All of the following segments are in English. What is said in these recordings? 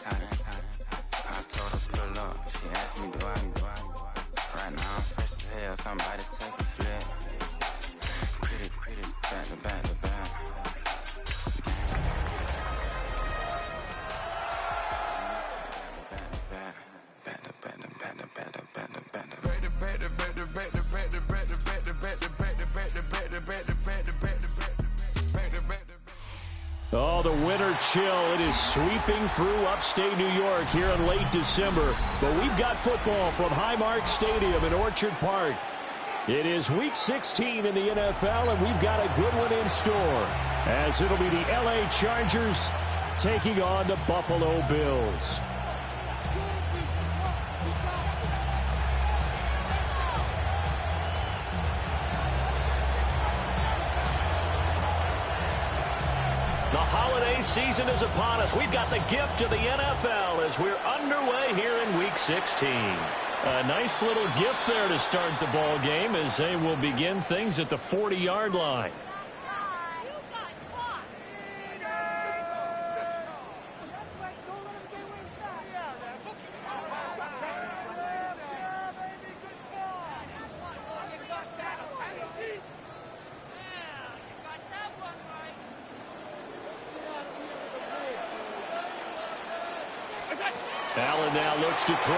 I told her pull up. She asked me, do I? Right now I'm fresh as hell. Somebody take a flick. Pretty, back to back to back. Oh, the winter chill. It is sweeping through upstate New York here in late December. But we've got football from Highmark Stadium in Orchard Park. It is Week 16 in the NFL, and we've got a good one in store, as it'll be the L.A. Chargers taking on the Buffalo Bills. The holiday season is upon us. We've got the gift of the NFL as we're underway here in Week 16. A nice little gift there to start the ball game as they will begin things at the 40-yard line. Allen now looks to throw.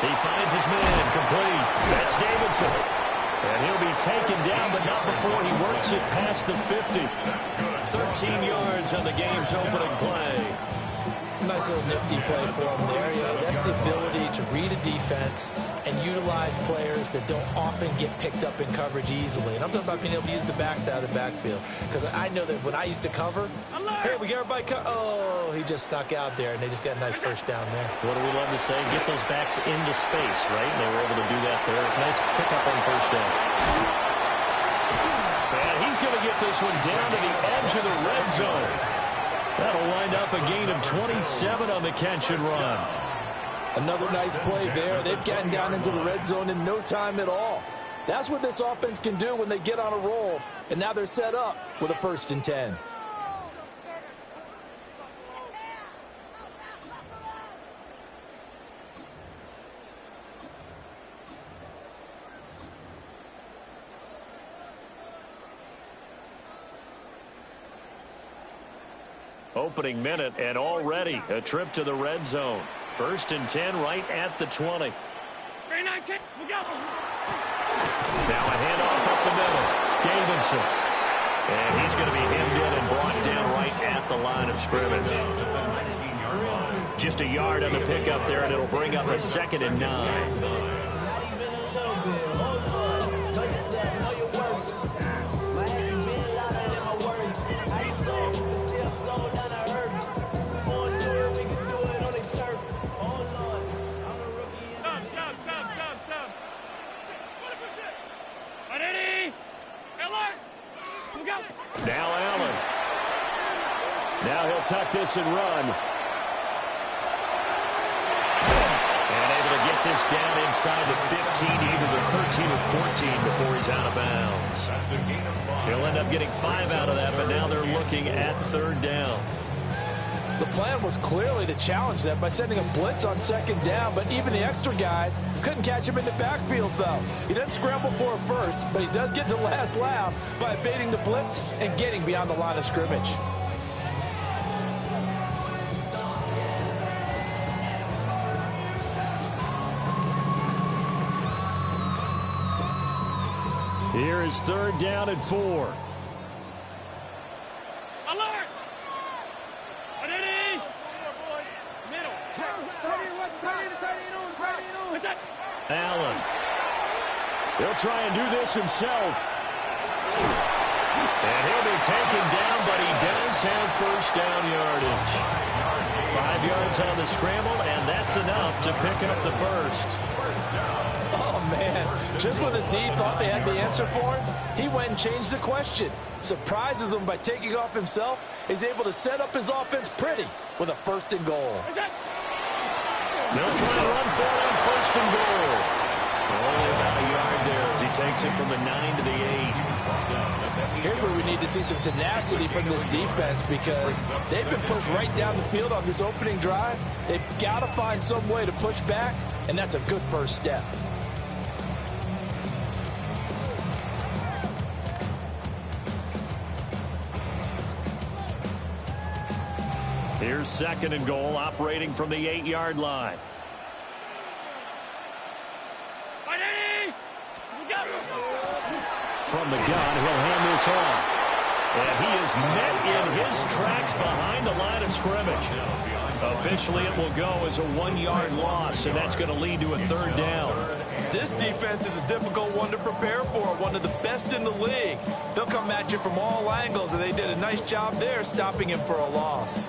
He finds his man complete. That's Davidson. And he'll be taken down, but not before he works it past the 50. 13 yards on the game's opening play. Nice little nifty play for him there. Yeah, that's the ability to read a defense and utilize players that don't often get picked up in coverage easily. And I'm talking about being able to use the backs out of the backfield. Because I know that when I used to cover, hey, we got everybody oh, he just snuck out there, and they just got a nice first down there. What do we love to say? Get those backs into space, right? And they were able to do that there. Nice pickup on first down. And he's going to get this one down to the edge of the red zone. That'll wind up a gain of 27 on the catch and run. Another nice play there. They've gotten down into the red zone in no time at all. That's what this offense can do when they get on a roll. And now they're set up with a 1st and 10. Opening minute, and already a trip to the red zone. 1st and 10 right at the 20. Now a handoff up the middle. Davidson. And he's going to be hemmed in and brought down right at the line of scrimmage. Just a yard on the pickup there, and it'll bring up a 2nd and 9. Now Allen. Now he'll tuck this and run. And able to get this down inside the 15, either the 13 or 14 before he's out of bounds. He'll end up getting 5 out of that, but now they're looking at 3rd down. The plan was clearly to challenge them by sending a blitz on 2nd down, but even the extra guys couldn't catch him in the backfield, though. He doesn't scramble for a first, but he does get the last laugh by evading the blitz and getting beyond the line of scrimmage. Here is 3rd down and 4. Allen. He'll try and do this himself. And he'll be taken down, but he does have 1st down yardage. 5 yards on the scramble, and that's enough to pick up the 1st. Oh, man. Just when the D thought they had the answer for him, he went and changed the question. Surprises him by taking off himself. He's able to set up his offense pretty with a 1st and goal. They'll try to run for it on 1st and goal. Only about a yard there as he takes it from the 9 to the 8. Here's where we need to see some tenacity from this defense because they've been pushed right down the field on this opening drive. They've got to find some way to push back, and that's a good first step. Here's 2nd and goal, operating from the 8-yard line. From the gun, he'll hand this off. And he is met in his tracks behind the line of scrimmage. Officially, it will go as a 1-yard loss, and that's going to lead to a 3rd down. This defense is a difficult one to prepare for, one of the best in the league. They'll come at you from all angles, and they did a nice job there stopping him for a loss.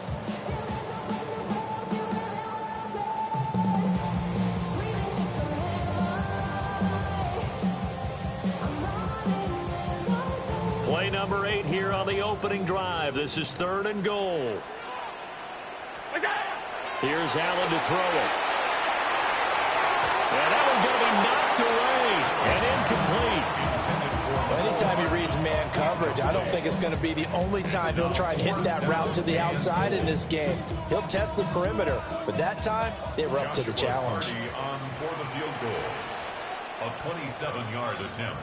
Play number 8 here on the opening drive. This is 3rd and goal. Here's Allen to throw it. And that one's going to be knocked away and incomplete. Well, anytime he reads man coverage, I don't think it's going to be the only time he'll try and hit that route to the outside in this game. He'll test the perimeter, but that time they were up to the challenge. On for the field goal. A 27-yard attempt.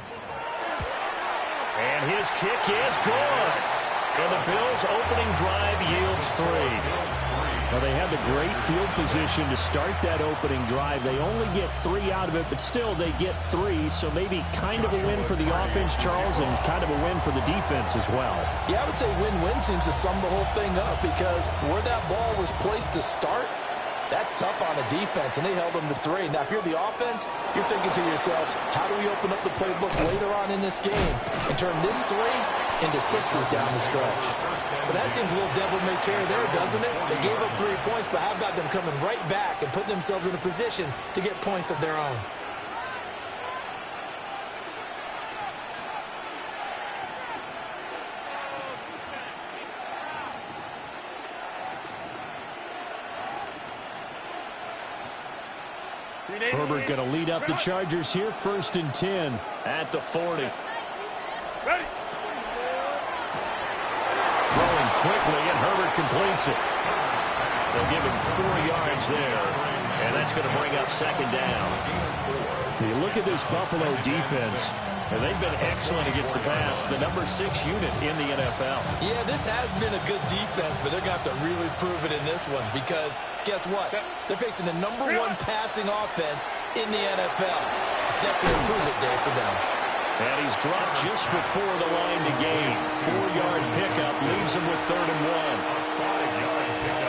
And his kick is good. And the Bills' opening drive yields 3. Well, they had the great field position to start that opening drive. They only get 3 out of it, but still they get 3. So maybe kind of a win for the offense, Charles, and kind of a win for the defense as well. Yeah, I would say win-win seems to sum the whole thing up because where that ball was placed to start, that's tough on a defense, and they held them to 3. Now, if you're the offense, you're thinking to yourselves, how do we open up the playbook later on in this game and turn this 3 into 6s down the stretch? But that seems a little devil-may-care there, doesn't it? They gave up 3 points, but how about them coming right back and putting themselves in a position to get points of their own? Herbert going to lead up the Chargers here, 1st and 10 at the 40. Ready. Throwing quickly, and Herbert completes it. They'll give him 4 yards there, and that's going to bring up 2nd down. You look at this Buffalo defense, and they've been excellent against the pass, the number 6 unit in the NFL. Yeah, this has been a good defense, but they're going to have to really prove it in this one because guess what? They're facing the number 1 passing offense in the NFL. It's definitely a prove it day for them. And he's dropped just before the line to gain. 4-yard pickup leaves him with 3rd and 1.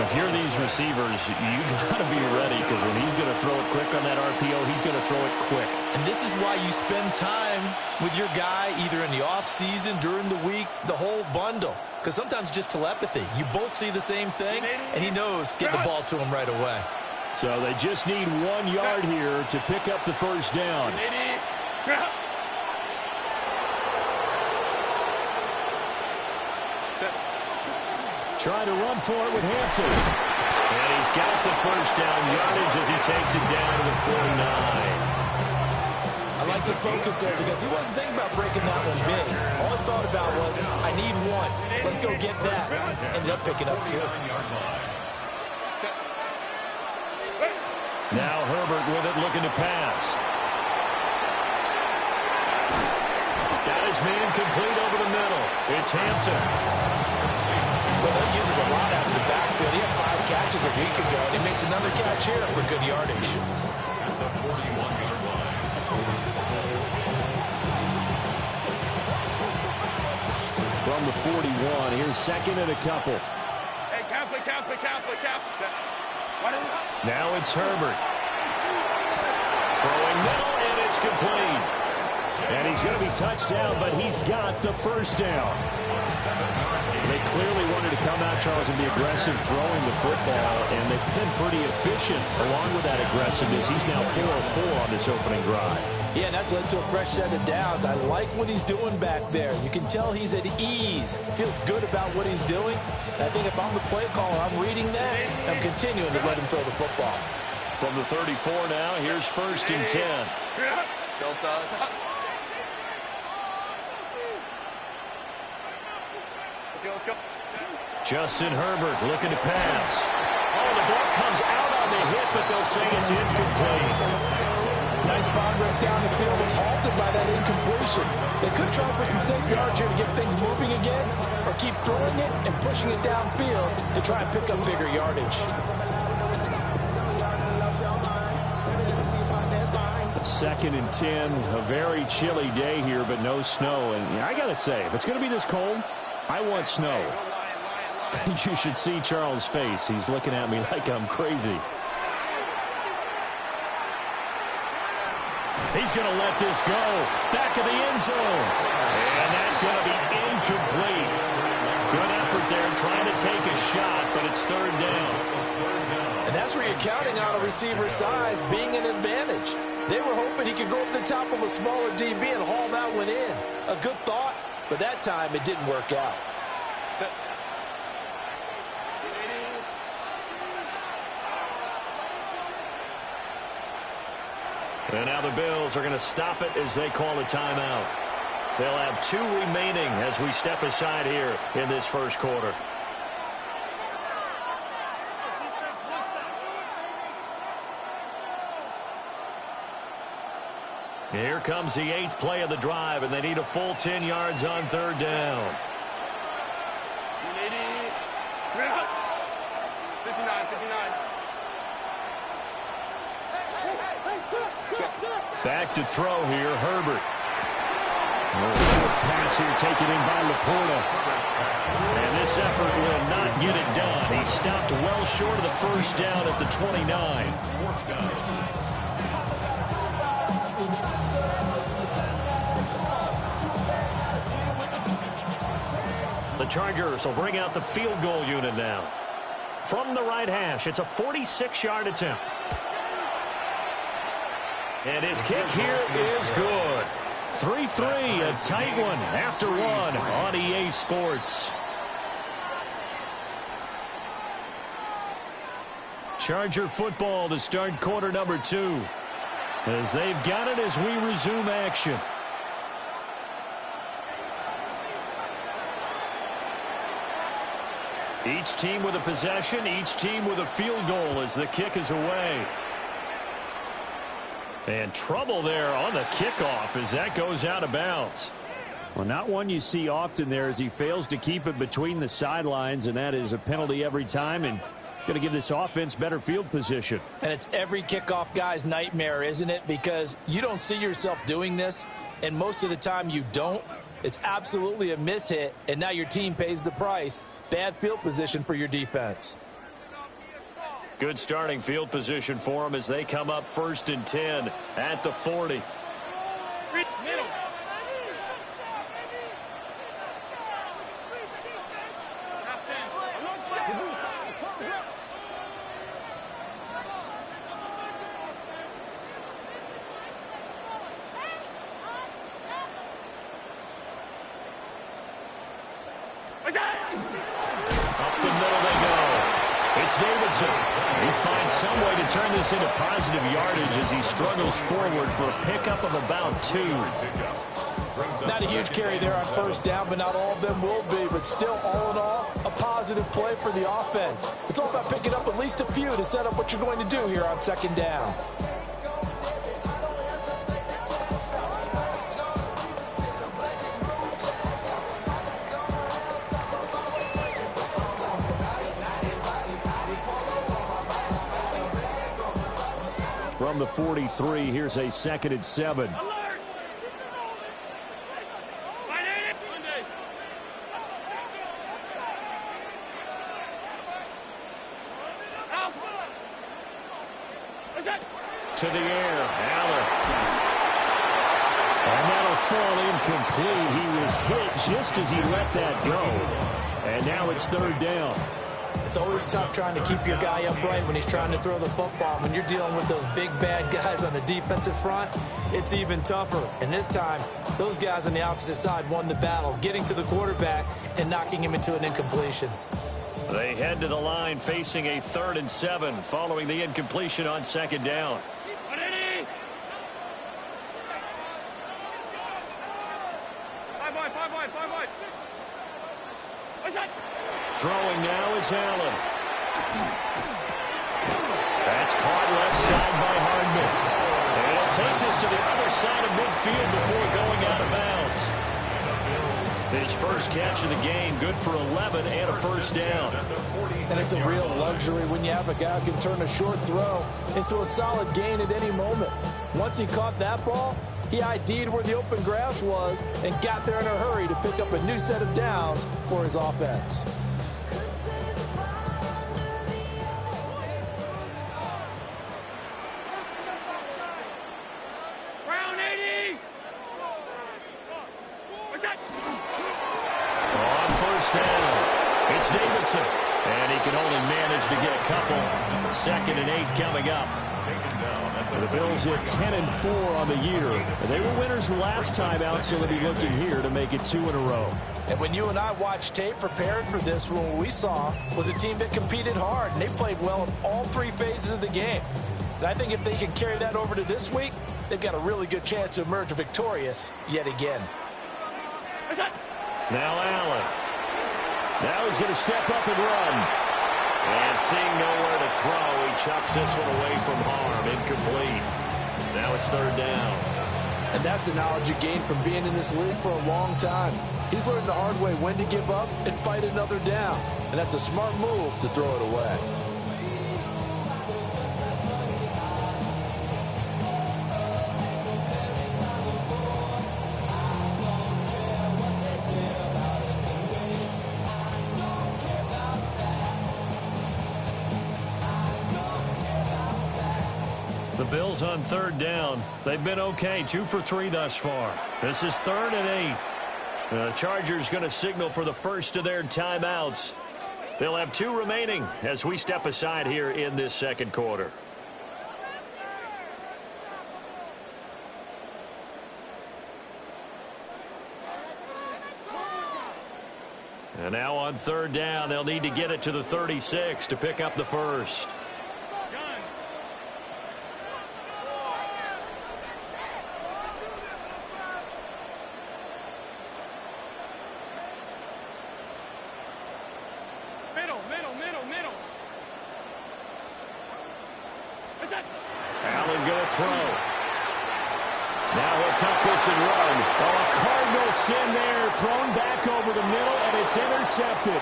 If you're these receivers, you got to be ready because when he's going to throw it quick on that RPO, he's going to throw it quick. And this is why you spend time with your guy either in the offseason, during the week, the whole bundle. Because sometimes just telepathy. You both see the same thing, and he knows get the ball to him right away. So they just need 1 yard here to pick up the 1st down. Trying to run for it with Hampton. And he's got the 1st down yardage as he takes it down to the 49. I like this focus there because he wasn't thinking about breaking that one big. All he thought about was, I need 1. Let's go get that. Ended up picking up 2. Now Herbert with it, looking to pass. Got his man complete over the middle. It's Hampton. Well, they're using a lot out of the backfield. He had 5 catches a week ago, and he makes another catch here for good yardage. From the 41, here's 2nd and a couple. Hey, count. Now it's Herbert. Throwing middle, and it's complete. And he's going to be touched down, but he's got the 1st down. They clearly wanted to come out, Charles, and be aggressive throwing the football, and they've been pretty efficient along with that aggressiveness. He's now 4 of 4 on this opening drive. Yeah, and that's led to a fresh set of downs. I like what he's doing back there. You can tell he's at ease. Feels good about what he's doing. And I think if I'm the play caller, I'm reading that, I'm continuing to let him throw the football. From the 34 now, here's 1st and 10. Justin Herbert looking to pass. Oh, the ball comes out on the hit, but they'll say it's incomplete. Nice progress down the field. It's halted by that incompletion. They could try for some safe yards here to get things moving again, or keep throwing it and pushing it downfield to try and pick up bigger yardage. Second and 10, a very chilly day here, but no snow. And I got to say, if it's going to be this cold, I want snow. You should see Charles' face. He's looking at me like I'm crazy. He's going to let this go. Back of the end zone. And that's going to be incomplete. Good effort there trying to take a shot, but it's third down. And that's where you're counting on a receiver's size being an advantage. They were hoping he could go over the top of a smaller DB and haul that one in. A good thought, but that time it didn't work out. And now the Bills are going to stop it as they call a timeout. They'll have 2 remaining as we step aside here in this first quarter. Here comes the 8th play of the drive, and they need a full 10 yards on third down. 59. Back to throw here, Herbert. Pass here taken in by Laporta. And this effort will not get it done. He stopped well short of the first down at the 29. The Chargers will bring out the field goal unit now. From the right hash, it's a 46-yard attempt. And his kick here is good. 3-3, a tight one after one on EA Sports. Charger football to start quarter number 2. As they've got it as we resume action. Each team with a possession, each team with a field goal as the kick is away. And trouble there on the kickoff as that goes out of bounds. Well, not one you see often there as he fails to keep it between the sidelines, and that is a penalty every time and going to give this offense better field position. And it's every kickoff guy's nightmare, isn't it? Because you don't see yourself doing this, and most of the time you don't. It's absolutely a mishit, and now your team pays the price. Bad field position for your defense. Good starting field position for them as they come up 1st and 10 at the 40. Up the middle they go. It's Davidson. He finds some way to turn this into positive yardage as he struggles forward for a pickup of about 2. Not a huge carry there on first down, but not all of them will be. But still, all in all, a positive play for the offense. It's all about picking up at least a few to set up what you're going to do here on second down. From the 43, here's a 2nd and 7. To the air, Allen. And that'll fall incomplete. He was hit just as he let that go. And now it's third down. It's always tough trying to keep your guy upright when he's trying to throw the football. When you're dealing with those big, bad guys on the defensive front, it's even tougher. And this time, those guys on the opposite side won the battle, getting to the quarterback and knocking him into an incompletion. They head to the line facing a 3rd and 7 following the incompletion on 2nd down. Five wide. Throwing now is Allen. That's caught left side by Hardman. And he'll take this to the other side of midfield before going out of bounds. His first catch of the game, good for 11 and a first down. And it's a real luxury when you have a guy who can turn a short throw into a solid gain at any moment. Once he caught that ball, he ID'd where the open grass was and got there in a hurry to pick up a new set of downs for his offense. Round 80. What's that? On first down, it's Davidson. And he can only manage to get a couple. 2nd and 8 coming up. The Bills hit 10-4 on the year. They were winners the last time out, so they'll be looking here to make it 2 in a row. And when you and I watched tape preparing for this, what we saw was a team that competed hard, and they played well in all 3 phases of the game. And I think if they can carry that over to this week, they've got a really good chance to emerge victorious yet again. What's that? Now Allen. Now he's going to step up and run. And seeing nowhere to throw, he chucks this one away from harm. Incomplete. Now it's 3rd down. And that's the knowledge you gain from being in this league for a long time. He's learned the hard way when to give up and fight another down. And that's a smart move to throw it away. The Bills on 3rd down. They've been okay, 2 for 3 thus far. This is 3rd and 8. The Chargers going to signal for the first of their timeouts. They'll have 2 remaining as we step aside here in this 2nd quarter. And now on 3rd down, they'll need to get it to the 36 to pick up the first. Middle. What's that? Allen going to throw. Now he'll tuck this and run. Oh, a Cardinal sin there, thrown back over the middle, and it's intercepted.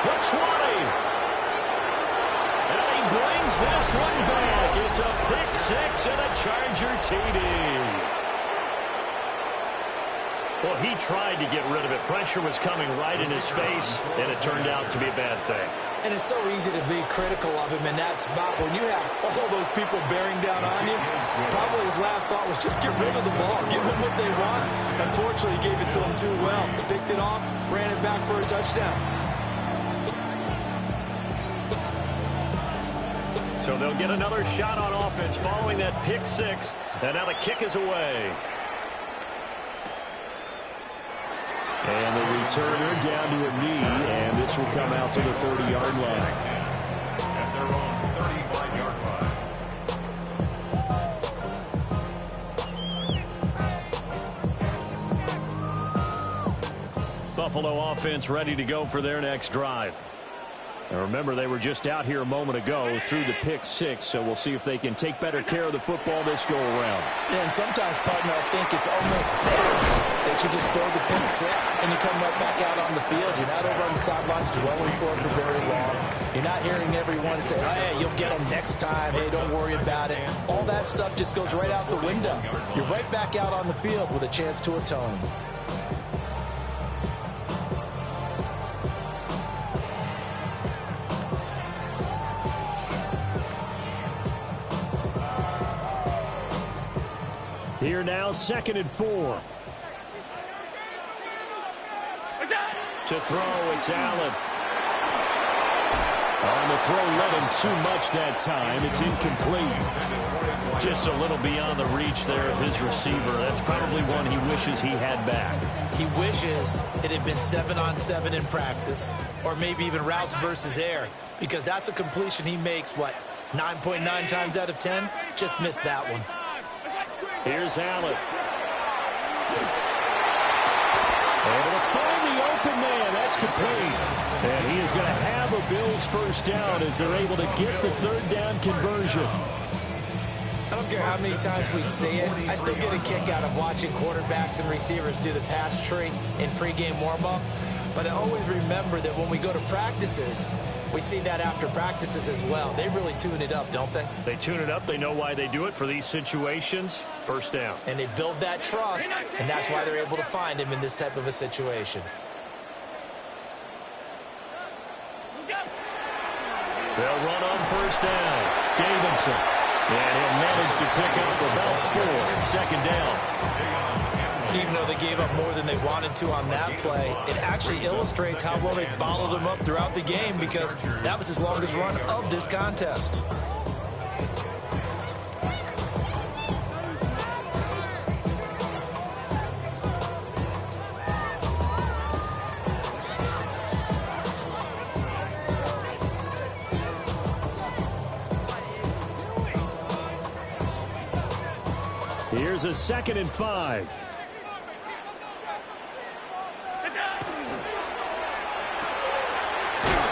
The 20. And he brings this one back. It's a pick 6 and a Charger TD. Well, he tried to get rid of it. Pressure was coming right in his face, and it turned out to be a bad thing. And it's so easy to be critical of him in that spot. When you have all those people bearing down on you, probably his last thought was just get rid of the ball, give them what they want. Unfortunately, he gave it to them too well. Picked it off, ran it back for a touchdown. So they'll get another shot on offense following that pick 6, and now the kick is away. And the returner down to a knee, and this will come out to the 30-yard line. At their own 35-yard line. Buffalo offense ready to go for their next drive. And remember, they were just out here a moment ago through the pick 6, so we'll see if they can take better care of the football this go-around. Yeah, and sometimes, partner, I think it's almost better that you just throw the pick 6 and you come right back out on the field. You're not over on the sidelines dwelling for it for very long. You're not hearing everyone say, oh, hey, you'll get them next time. Hey, don't worry about it. All that stuff just goes right out the window. You're right back out on the field with a chance to atone. Here now, 2nd and 4. To throw, it's Allen. On the throw, led him too much that time. It's incomplete. Just a little beyond the reach there of his receiver. That's probably one he wishes he had back. He wishes it had been 7-on-7 in practice, or maybe even routes versus air, because that's a completion he makes, 9.9 times out of 10? Just missed that one. Here's Allen. Able to find the open man. That's complete. And he is going to have a Bills first down as they're able to get the third down conversion. I don't care how many times we see it. I still get a kick out of watching quarterbacks and receivers do the pass tree in pregame warm-up. But I always remember that when we go to practices, we see that after practices as well. They really tune it up, don't they? They tune it up. They know why they do it for these situations. First down. And they build that trust, and that's why they're able to find him in this type of a situation. They'll run on first down. Davidson. And he'll manage to pick up about 4 at second down. Even though they gave up more than they wanted to on that play, it actually illustrates how well they bottled them up throughout the game because that was his longest run of this contest. Here's a 2nd and 5.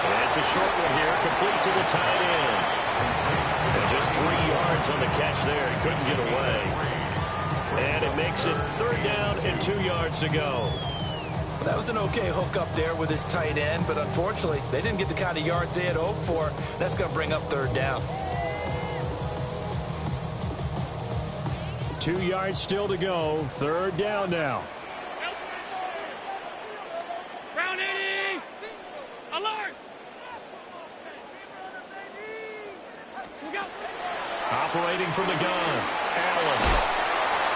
And it's a short one here, complete to the tight end. And just 3 yards on the catch there. He couldn't get away. And it makes it 3rd down and 2 yards to go. That was an okay hook up there with his tight end, but unfortunately, they didn't get the kind of yards they had hoped for. That's going to bring up 3rd down. 2 yards still to go. 3rd down now. Ground 80. Alert. Operating from the gun. Allen.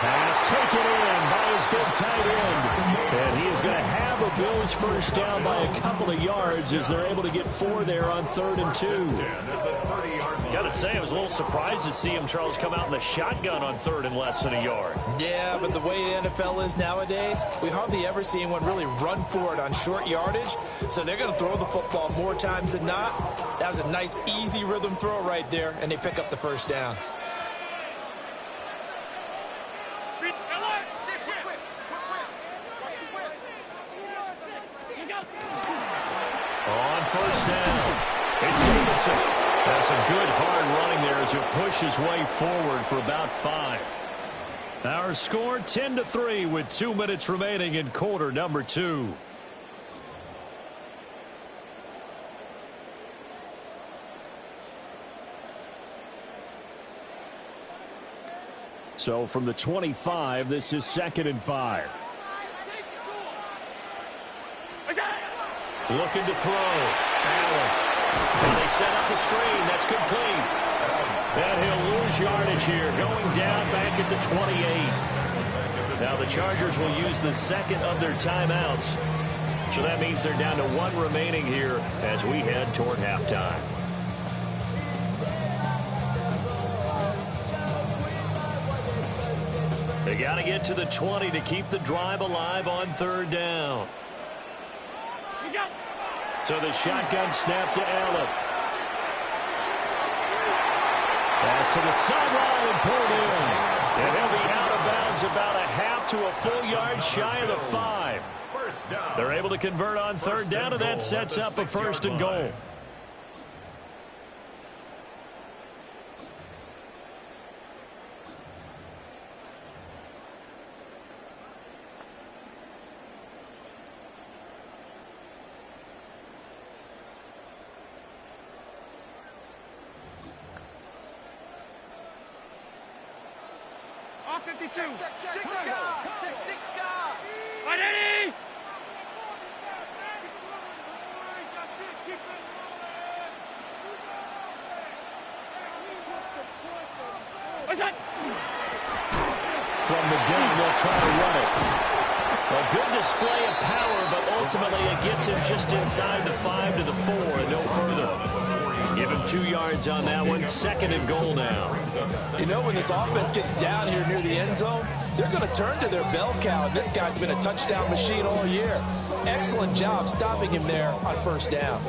Pass taken in by his big tight end. And he is going to have a Bills first down by a couple of yards as they're able to get 4 there on 3rd and 2. Got to say, I was a little surprised to see him, Charles, come out in the shotgun on 3rd and less than a yard. Yeah, but the way the NFL is nowadays, we hardly ever see anyone really run for it on short yardage. So they're going to throw the football more times than not. That was a nice, easy rhythm throw right there, and they pick up the first down. On first down, it's Davidson. That's a good hard running there as he'll push his way forward for about 5. Our score 10-3 with 2 minutes remaining in quarter number 2. So from the 25, this is 2nd and 5. Looking to throw. Allen. And they set up the screen. That's complete. And he'll lose yardage here. Going down back at the 28. Now the Chargers will use the 2nd of their timeouts. So that means they're down to 1 remaining here as we head toward halftime. They got to get to the 20 to keep the drive alive on 3rd down. So the shotgun snap to Allen. Pass to the sideline and pulled in. And he'll be out of bounds about a half to a full yard shy of the 5. They're able to convert on 3rd down, and that sets up a 1st and goal. Check. 180. What's that? From the gun, they'll try to run it. A good display of power, but ultimately it gets him just inside the 5 to the 4 and no further. Give him 2 yards on that one. 2nd and goal now. You know, when this offense gets down here near the end zone, they're going to turn to their bell cow, and this guy's been a touchdown machine all year. Excellent job stopping him there on 1st down.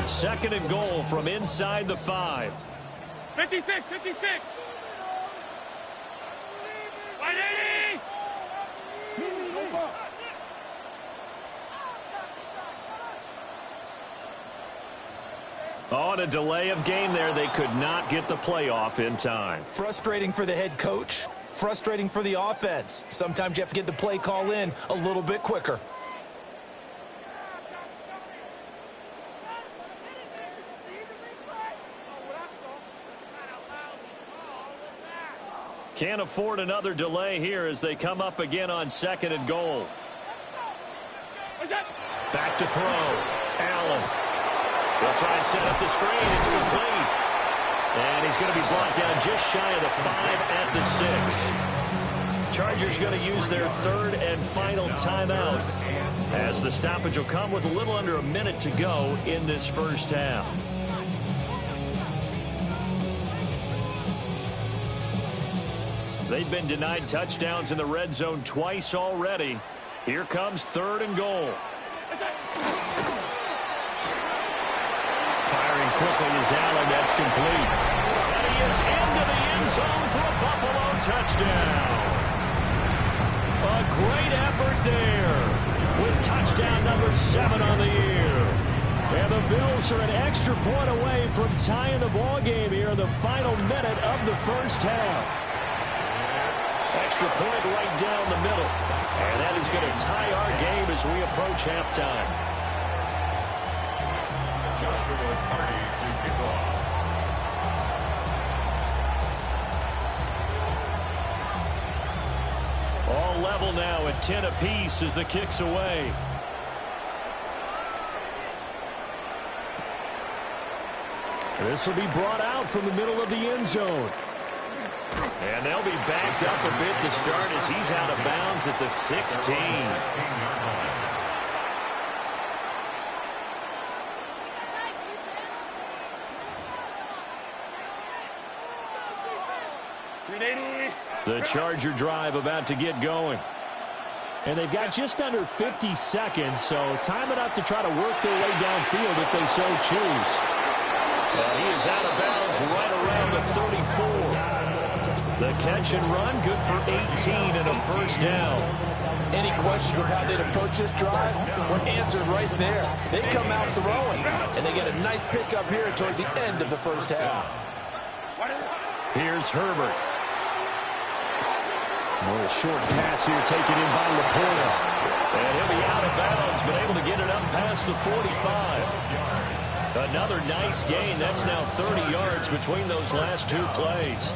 Second and goal from inside the 5. 56, 56. 180. On a delay of game there, they could not get the playoff in time. Frustrating for the head coach, frustrating for the offense. Sometimes you have to get the play call in a little bit quicker. Can't afford another delay here as they come up again on second and goal. Back to throw. Allen. They'll try and set up the screen. It's complete. And he's going to be brought down just shy of the 5 at the 6. Chargers going to use their third and final timeout as the stoppage will come with a little under a minute to go in this first half. They've been denied touchdowns in the red zone twice already. Here comes third and goal. Firing quickly is Allen. That's complete. And he is into the end zone for a Buffalo touchdown. A great effort there with touchdown number 7 on the year. And the Bills are an extra point away from tying the ball game here in the final minute of the first half. Extra point right down the middle. And that is going to tie our game as we approach halftime. Joshua Party to kick off. All level now at 10 apiece as the kick's away. This will be brought out from the middle of the end zone. And they'll be backed up a bit to start as he's out of bounds at the 16. The Charger drive about to get going. And they've got just under 50 seconds, so time enough to try to work their way downfield if they so choose. And he is out of bounds right around the 34. The catch and run, good for 18 and a first down. Any questions of how they'd approach this drive were answered right there. They come out throwing, and they get a nice pickup here toward the end of the first half. Here's Herbert. A short pass here taken in by Laporta. And he'll be out of bounds, but able to get it up past the 45. Another nice gain. That's now 30 yards between those last two plays.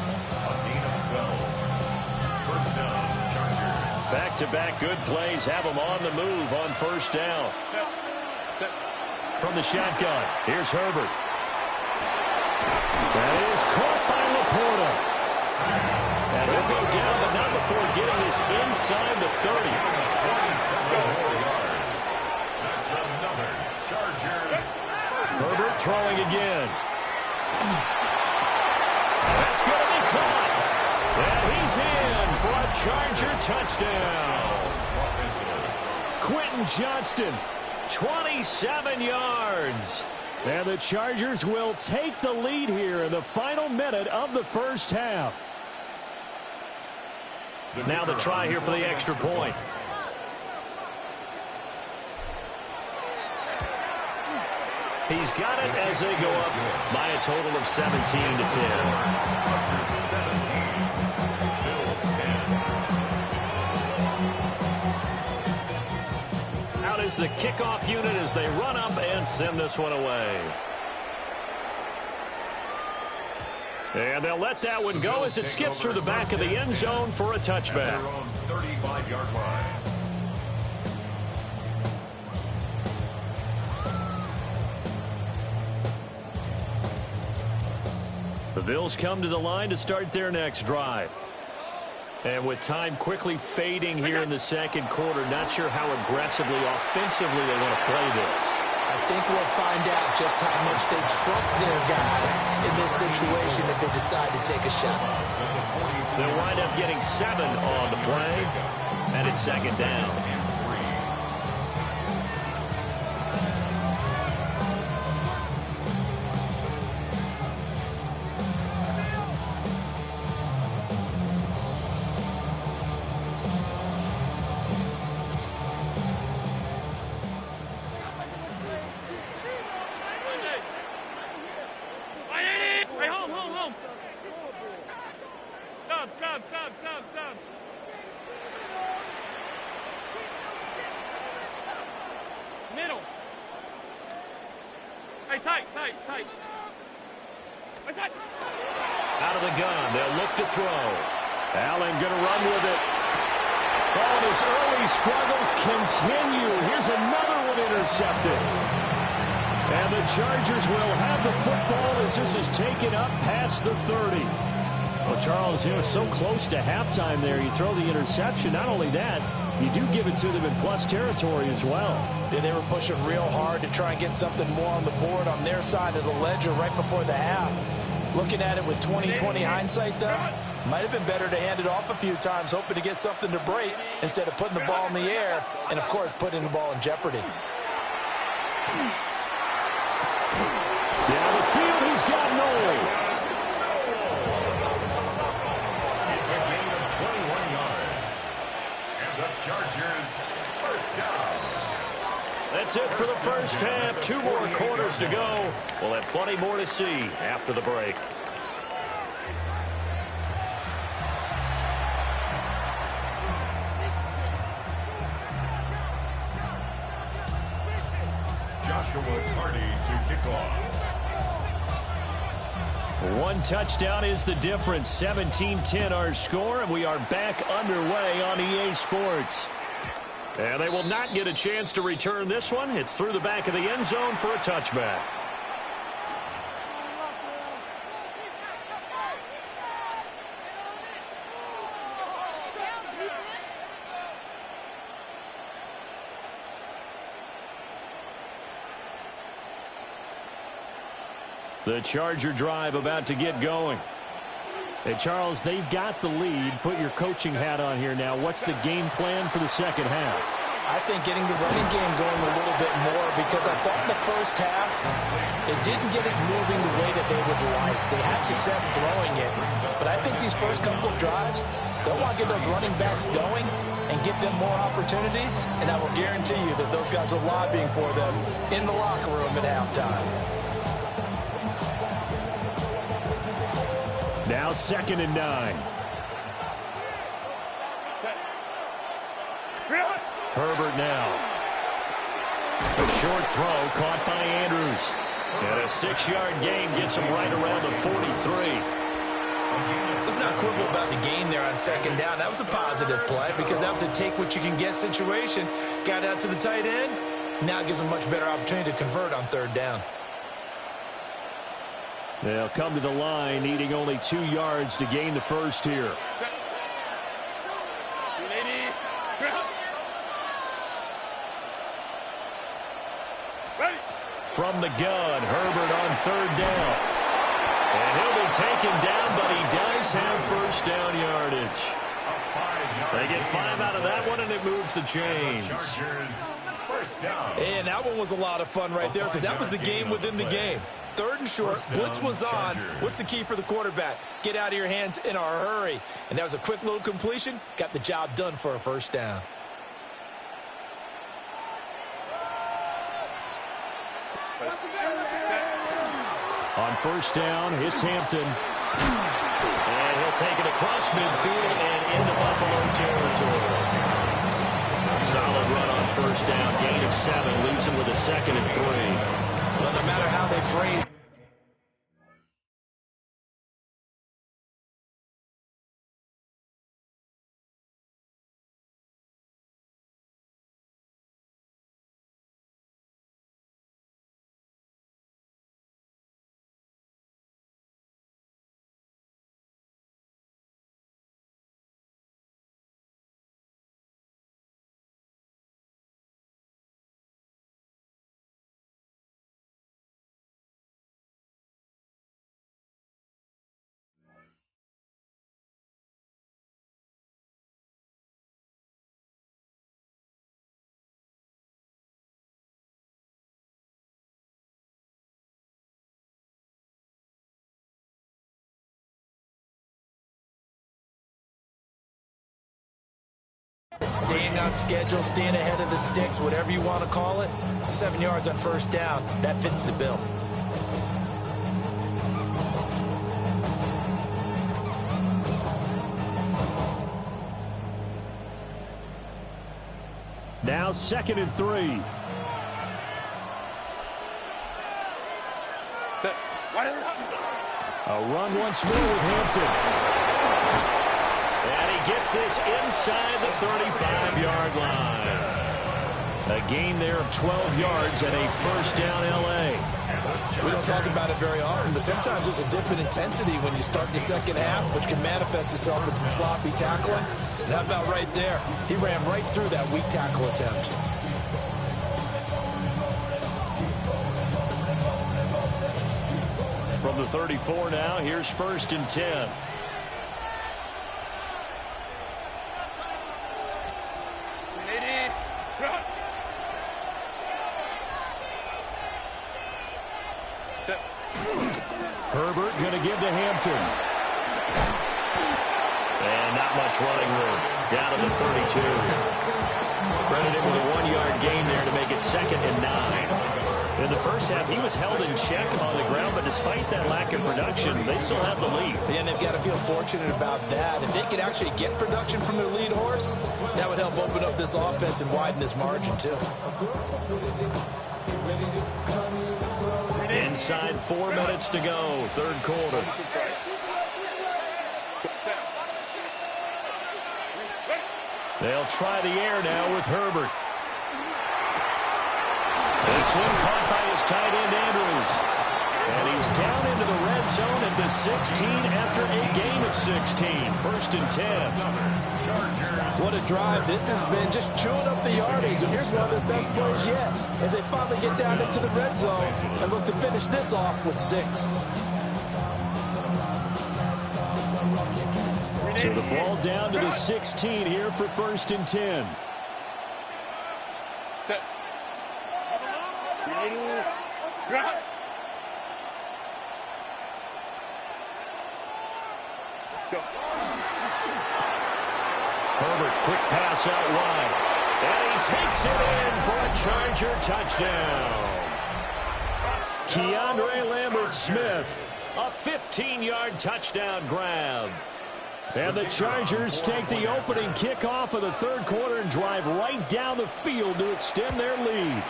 Back-to-back good plays have them on the move on first down. From the shotgun, here's Herbert. That is caught by Laporta. And he'll go down, but not before getting this inside the 30. That's another Chargers. Herbert throwing again. That's going to be caught. And he's in for a Charger touchdown. Quentin Johnston, 27 yards. And the Chargers will take the lead here in the final minute of the first half. Now the try here for the extra point. He's got it as they go up by a total of 17 to 10. 17. Bills 10. Out is the kickoff unit as they run up and send this one away. And they'll let that one go as it skips through the back of the end zone for a touchback. At their own 35-yard line. The Bills come to the line to start their next drive. And with time quickly fading here in the second quarter, not sure how aggressively, offensively they want to play this. I think we'll find out just how much they trust their guys in this situation if they decide to take a shot. They'll wind up getting 7 on the play, and it's second down. middle. Hey, tight. Out of the gun, they'll look to throw. Allen going to run with it. Oh, his early struggles continue. Here's another one intercepted. And the Chargers will have the football as this is taken up past the 30. Well, Charles, so close to halftime there. You throw the interception. Not only that, you do give it to them in plus territory as well. Yeah, they were pushing real hard to try and get something more on the board on their side of the ledger right before the half. Looking at it with 20/20 hindsight, though, might have been better to hand it off a few times, hoping to get something to break instead of putting the ball in the air and, of course, putting the ball in jeopardy. Down the field, he's got Noel. It's a gain of 21 yards. And the Chargers first down. That's it for the first half. 2 more quarters to go. We'll have plenty more to see after the break. Joshua Carty to kick off. 1 touchdown is the difference. 17-10 our score, and we are back underway on EA Sports. And they will not get a chance to return this one. It's through the back of the end zone for a touchback. The Charger drive about to get going. Hey, Charles, they've got the lead. Put your coaching hat on here now. What's the game plan for the second half? I think getting the running game going a little bit more, because I thought in the first half it didn't get it moving the way that they would like. They had success throwing it, but I think these first couple of drives, they'll want to get those running backs going and give them more opportunities, and I will guarantee you that those guys are lobbying for them in the locker room at halftime. Now 2nd and 9. Herbert now. A short throw caught by Andrews. And a 6-yard gain gets him right around the 43. Let's not quibble about the gain there on 2nd down. That was a positive play because that was a take-what-you-can-get situation. Got out to the tight end. Now it gives them a much better opportunity to convert on 3rd down. They'll come to the line, needing only 2 yards to gain the first here. From the gun, Herbert on 3rd down. And he'll be taken down, but he does have first down yardage. They get 5 out of that one, and it moves the chains. And that one was a lot of fun right there because that was the game within the game. 3rd and short, blitz was on. What's the key for the quarterback? Get out of your hands in a hurry. And that was a quick little completion. Got the job done for a first down. On first down, it's Hampton. And he'll take it across midfield and into Buffalo territory. A solid run on first down. Gain of 7 leaves him with a 2nd and 3. Well, no matter how they phrase. Staying on schedule, staying ahead of the sticks, whatever you want to call it. 7 yards on first down, that fits the bill. Now 2nd and 3. A run once more with Hampton. And he gets this inside the 35-yard line. A gain there of 12 yards and a first down L.A. We don't talk about it very often, but sometimes there's a dip in intensity when you start the second half, which can manifest itself in some sloppy tackling. And how about right there? He ran right through that weak tackle attempt. From the 34 now, here's 1st and 10. Herbert going to give to Hampton. And not much running room. Down to the 32. Credit him with a 1-yard gain there to make it 2nd and 9. In the first half, he was held in check on the ground, but despite that lack of production, they still have the lead. And they've got to feel fortunate about that. If they could actually get production from their lead horse, that would help open up this offense and widen this margin, too. Inside 4 minutes to go, 3rd quarter. They'll try the air now with Herbert. This one caught by his tight end, Andrews. And he's down into the red zone at the 16 after a gain of 16. 1st and 10. What a drive this has been, just chewing up the yardage. And here's one of their best plays yet as they finally get down into the red zone and look to finish this off with 6. So the ball down to the 16 here for 1st and 10. Herbert, quick pass out wide. And he takes it in for a Charger touchdown. Keandre Lambert-Smith, a 15-yard touchdown grab. And the Chargers take the opening kickoff of the 3rd quarter and drive right down the field to extend their lead.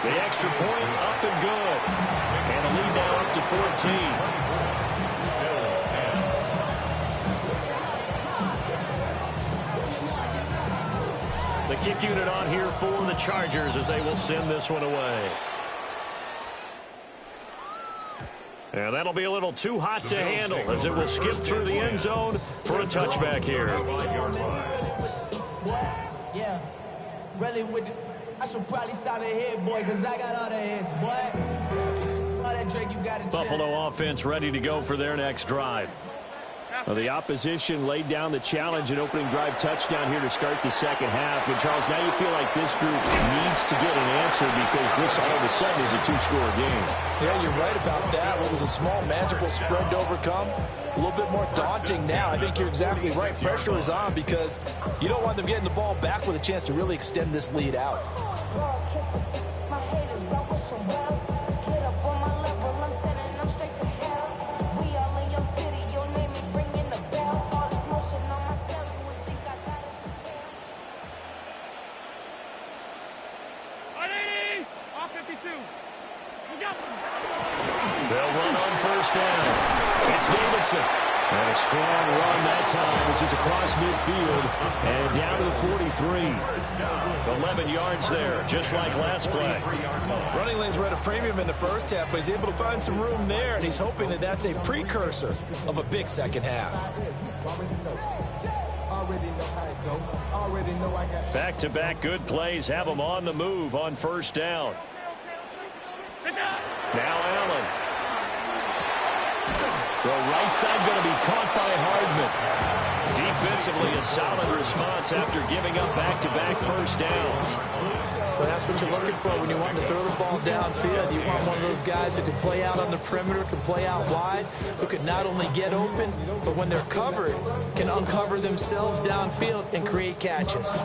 The extra point up and good. And a lead now up to 14. The kick unit on here for the Chargers as they will send this one away. And that'll be a little too hot to handle as it will skip through the end zone for a touchback here. Yeah, really with I should probably start a head, boy, because I got all the hits, boy. All that drink you got to Buffalo offense ready to go for their next drive. Well, the opposition laid down the challenge and opening drive touchdown here to start the second half. And, Charles, now you feel like this group needs to get an answer because this all of a sudden is a 2-score game. Yeah, you're right about that. What was a small, manageable spread to overcome, a little bit more daunting now. I think you're exactly right. Pressure is on because you don't want them getting the ball back with a chance to really extend this lead out. They'll run on 1st down. It's Davidson. And a strong run that time as he's across midfield and down to the 43. 11 yards there, just like last play. Running lanes were at a premium in the first half, but he's able to find some room there, and he's hoping that that's a precursor of a big second half. Back-to-back good plays have them on the move on 1st down. Now Allen. Throw right side going to be caught by Hardman. Defensively, a solid response after giving up back-to-back 1st downs. Well, that's what you're looking for when you want to throw the ball downfield. You want one of those guys who can play out on the perimeter, can play out wide, who can not only get open, but when they're covered, can uncover themselves downfield and create catches.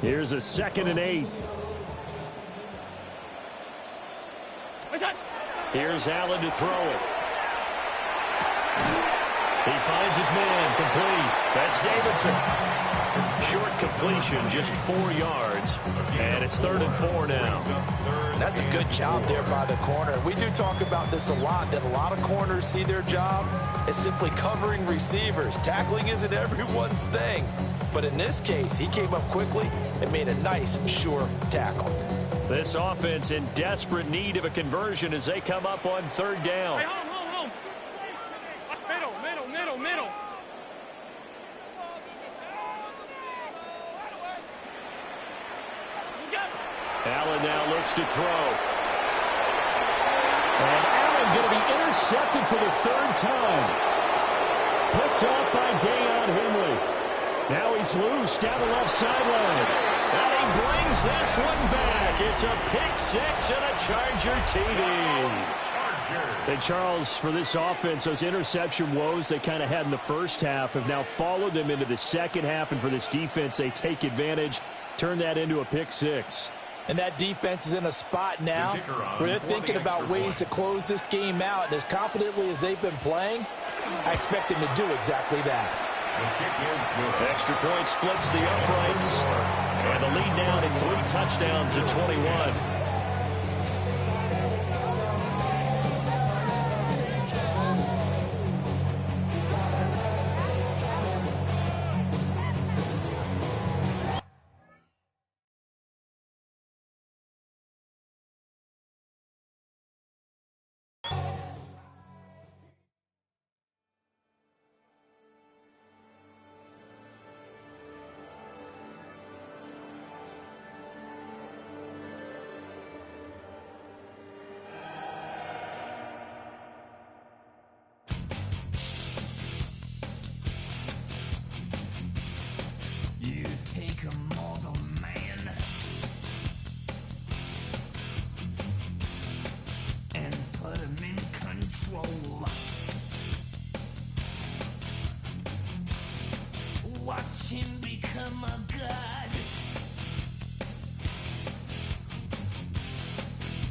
Here's a 2nd and 8. Here's Allen to throw it. He finds his man complete. That's Davidson. Short completion, just 4 yards. And it's 3rd and 4 now. That's a good job there by the corner. We do talk about this a lot, that a lot of corners see their job as simply covering receivers. Tackling isn't everyone's thing. But in this case, he came up quickly and made a nice, sure tackle. This offense in desperate need of a conversion as they come up on 3rd down. Hey, home. Middle. Allen now looks to throw. And Allen going to be intercepted for the 3rd time. Picked off by Deion Henley. Now he's loose down the left sideline. And he brings this one back. It's a pick 6 and a Charger TD. And Charles, for this offense, those interception woes they kind of had in the first half have now followed them into the second half. And for this defense, they take advantage, turn that into a pick 6. And that defense is in a spot now where they're thinking about ways to close this game out. And as confidently as they've been playing, I expect them to do exactly that. Extra point splits the uprights. And the lead down at 3 touchdowns at 21. Watch him become a god.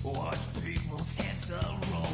Watch people's heads roll.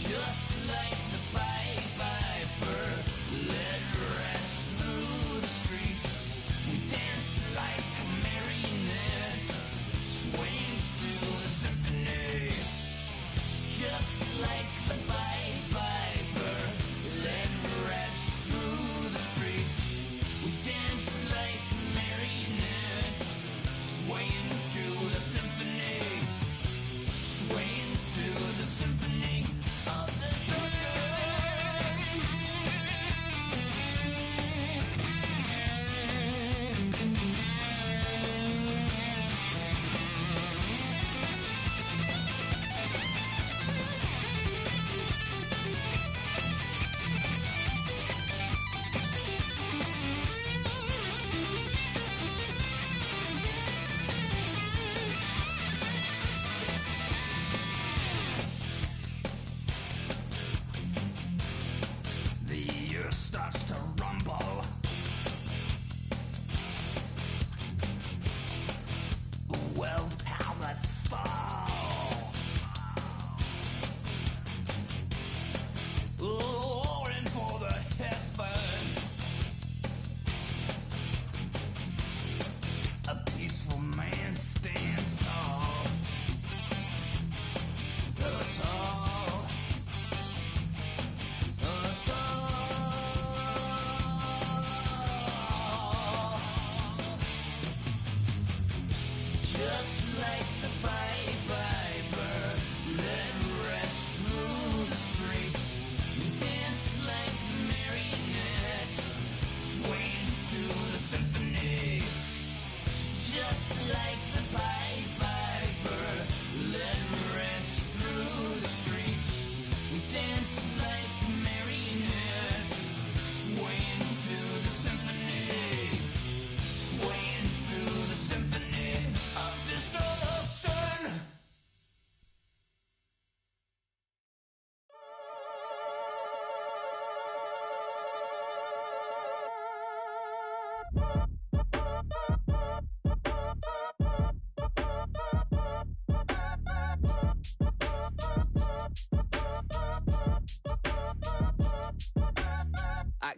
Just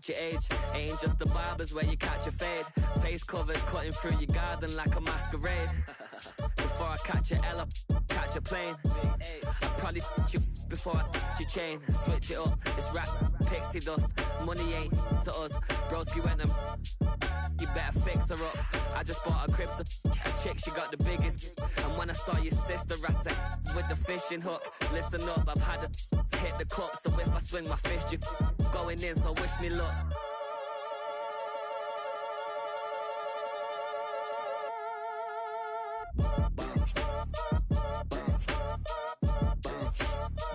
fact your age. Ain't just the barbers where you catch a fade. Face covered, cutting through your garden like a masquerade. Before I catch a L up, catch a plane. I probably f*** you before I f*** your chain. Switch it up, it's rap, pixie dust. Money ain't to us. Broski went and you better fix her up. I just bought a crib to a chick, she got the biggest. And when I saw your sister rat with the fishing hook, listen up, I've had to hit the cup. So if I swing my fist, you going in, so wish me luck.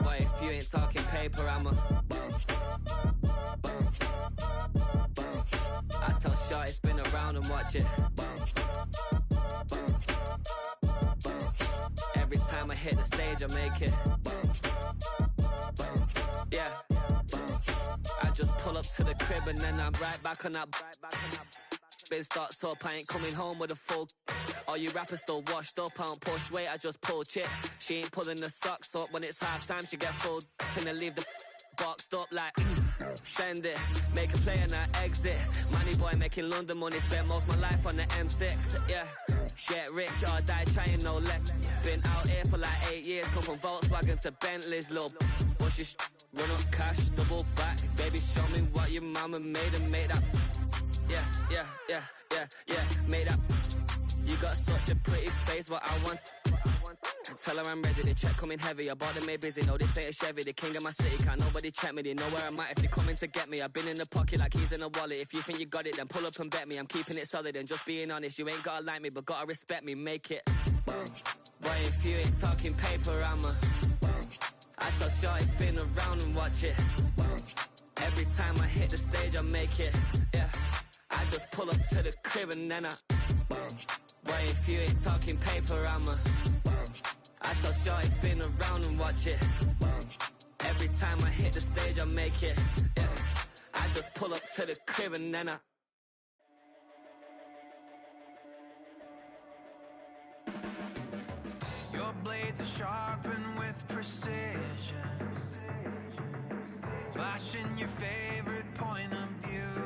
Boy, if you ain't talking paper, I'm a I tell Shorty spin around and watch it. Every time I hit the stage, I make it. Yeah. I just pull up to the crib and then I'm right back on that. Been stocked up, I ain't coming home with a full. All you rappers still washed up, I don't push weight, I just pull chips. She ain't pulling the socks up, when it's half time she get full. Finna leave the boxed up like send it, make a play and I exit. Money boy making London money, spent most of my life on the M6. Yeah, get rich or die trying, no let. Been out here for like 8 years, come from Volkswagen to Bentley's, little bushy run up cash, double back. Baby, show me what your mama made and made up. Yeah, made up. You got such a pretty face, but I want. Tell her I'm ready, the check coming heavy. I bought them made busy, no, this ain't a Chevy. The king of my city, can't nobody check me. They know where I'm at if they coming to get me. I've been in the pocket like keys in a wallet. If you think you got it, then pull up and bet me. I'm keeping it solid and just being honest. You ain't gotta like me, but gotta respect me, make it. Boy, if you ain't talking paper, I'm a I tell Shorty spin around and watch it. Every time I hit the stage, I make it. Yeah, I just pull up to the crib and then I Boy, if you ain't talking paper, I'm a I tell Shorty spin around and watch it. Every time I hit the stage, I make it. Yeah, I just pull up to the crib and then I Your blades are sharpened with precision, flashing your favorite point of view.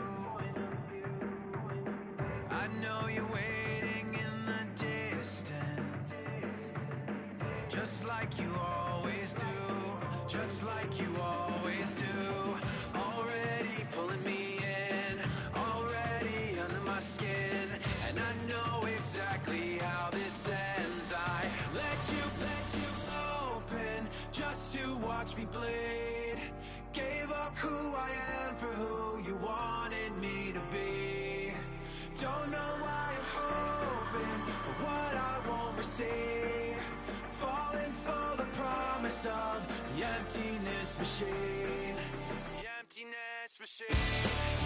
I know you're waiting in the distance, just like you always do, just like you always do. Already pulling me in, already under my skin, and I know exactly how this ends. I let you open just to watch me bleed. Gave up who I am for who you wanted me to be. Don't know why I'm hoping for what I won't receive. Falling for the promise of the emptiness machine. The emptiness machine.